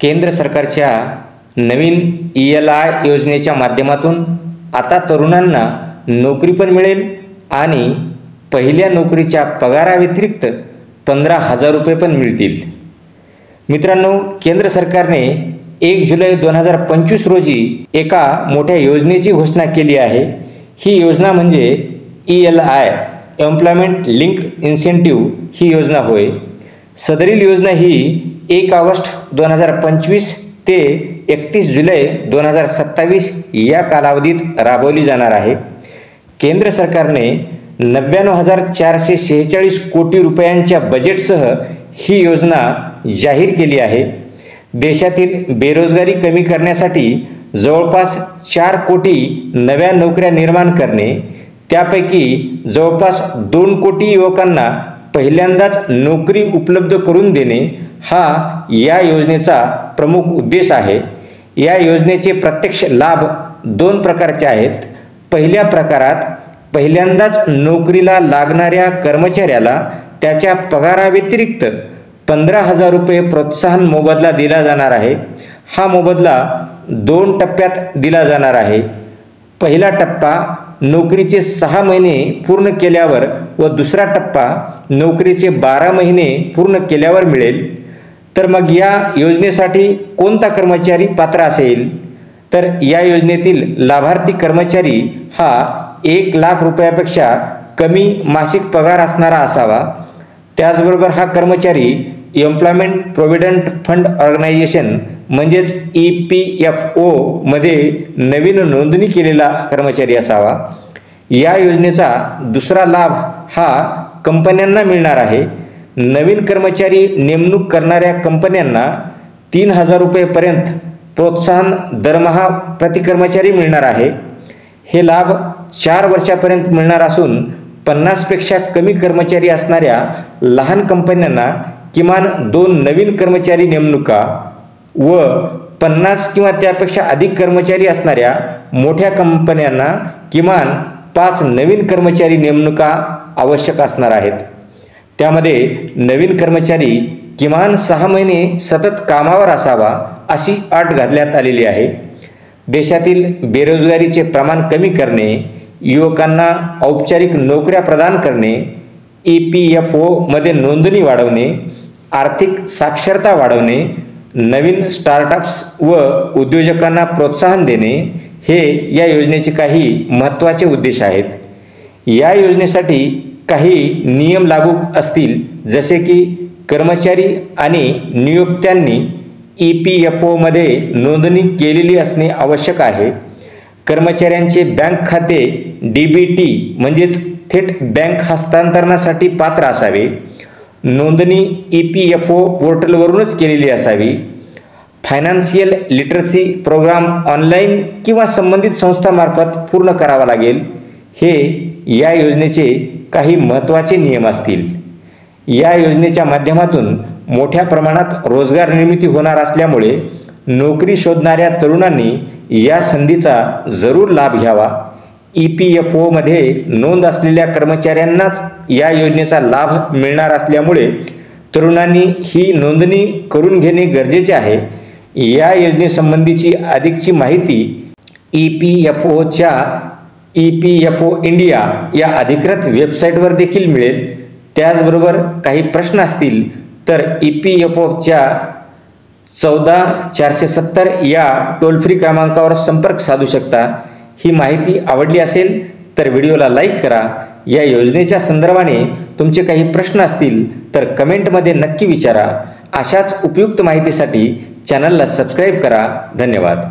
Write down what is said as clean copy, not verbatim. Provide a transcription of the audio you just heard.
केंद्र सरकारच्या नवीन ELI योजनेच्या माध्यमातून आता तरुणांना नोकरी पण मिळेल आणि पहिल्या नोकरीच्या पगाराव्यतिरिक्त 15,000 रुपये पण मिळतील। मित्रांनो, केंद्र सरकारने 1 जुलै 2025 रोजी एका मोठ्या योजनेची घोषणा केली आहे। ही योजना म्हणजे ELI एम्प्लॉयमेंट लिंक्ड इन्सेंटिव्ह ही योजना होय। सदरील योजना ही 1 ऑगस्ट 2025 ते 31 जुलै 2027 या कालावधीत राबवली जाणार आहे। केंद्र सरकारने 99,446 कोटी रुपयांच्या बजेटसह ही योजना जाहीर केली आहे। देशातील बेरोजगारी कमी करण्यासाठी जवळपास 4 कोटी नव्या नोकऱ्या निर्माण करणे, त्यापैकी जवळपास 2 कोटी युवकांना पहिल्यांदाच नोकरी उपलब्ध करून देणे हा या योजनेचा प्रमुख उद्देश आहे। या योजनेचे प्रत्यक्ष लाभ 2 प्रकारचे आहेत। पहिल्या प्रकारात पहिल्यांदाच नोकरीला लागणाऱ्या कर्मचाऱ्याला त्याच्या पगाराव्यतिरिक्त 15,000 रुपये प्रोत्साहन मोबदला दिला जाणार आहे। हा मोबदला 2 टप्प्यात दिला जाणार आहे। पहिला टप्पा नोकरीचे 6 महिने पूर्ण केल्यावर व दुसरा टप्पा नोकरीचे 12 महिने पूर्ण केल्यावर मिळेल। तर मग या योजनेसाठी कोणता कर्मचारी पात्र असेल? तर या योजनेतील लाभार्थी कर्मचारी हा 1 लाख रुपयापेक्षा कमी मासिक पगार असणारा असावा। त्याचबरोबर हा कर्मचारी एम्प्लॉयमेंट प्रोव्हिडंट फंड ऑर्गनायझेशन म्हणजेच EPFO मध्ये नवीन नोंदणी केलेला कर्मचारी असावा। या योजनेचा दुसरा लाभ हा कंपन्यांना मिळणार आहे। नवीन कर्मचारी नेमणूक करणाऱ्या कंपन्यांना 3,000 रुपयेपर्यंत प्रोत्साहन दरमहा प्रति कर्मचारी मिळणार आहे। हे लाभ 4 वर्षापर्यंत मिळणार असून 50 पेक्षा कमी कर्मचारी असणाऱ्या लहान कंपन्यांना किमान 2 नवीन कर्मचारी नेमणुका व 50 किंवा त्यापेक्षा अधिक कर्मचारी असणाऱ्या मोठ्या कंपन्यांना किमान 5 नवीन कर्मचारी नेमणुका आवश्यक असणार आहेत। त्यामध्ये नवीन कर्मचारी किमान 6 महिने सतत कामावर असावा अशी अट घालण्यात आलेली आहे। देशातील बेरोजगारीचे प्रमाण कमी करणे, युवकांना औपचारिक नोकऱ्या प्रदान करणे, EPFO मध्ये नोंदणी वाढवणे, आर्थिक साक्षरता वाढवणे, नवीन स्टार्टअप्स व उद्योजकांना प्रोत्साहन देणे हे या योजनेचे काही महत्त्वाचे उद्देश आहेत। या योजनेसाठी काही नियम लागू असतील, जसे की कर्मचारी आणि नियोक्त्यांनी EPFO मध्ये नोंदणी केलेली असणे आवश्यक आहे। कर्मचाऱ्यांचे बँक खाते DBT म्हणजेच थेट बँक हस्तांतरणासाठी पात्र असावे। नोंदणी EPFO पोर्टलवरूनच केलेली असावी। फायनान्शियल लिटरसी प्रोग्राम ऑनलाईन किंवा संबंधित संस्थांमार्फत पूर्ण करावा लागेल। हे या योजनेचे काही महत्त्वाचे नियम असतील। या योजनेच्या माध्यमातून मोठ्या प्रमाणात रोजगार निर्मिती होणार असल्यामुळे नोकरी शोधणाऱ्या तरुणांनी या संधीचा जरूर लाभ घ्यावा। EPFO मध्ये नोंद असलेल्या कर्मचाऱ्यांनाच या योजनेचा लाभ मिळणार असल्यामुळे तरुणांनी ही नोंदणी करून घेणे गरजेचे आहे। या योजनेसंबंधीची अधिकची माहिती EPFOच्या EPFO इंडिया या अधिकृत वेबसाईटवर देखील मिळेल। त्याचबरोबर काही प्रश्न असतील तर EPFOच्या 14 470 या टोल फ्री क्रमांकावर संपर्क साधू शकता। ही माहिती आवडली असेल तर व्हिडिओला लाईक करा। या योजनेच्या संदर्भाने तुमचे काही प्रश्न असतील तर कमेंटमध्ये नक्की विचारा। अशाच उपयुक्त माहितीसाठी चॅनलला सबस्क्राईब करा। धन्यवाद।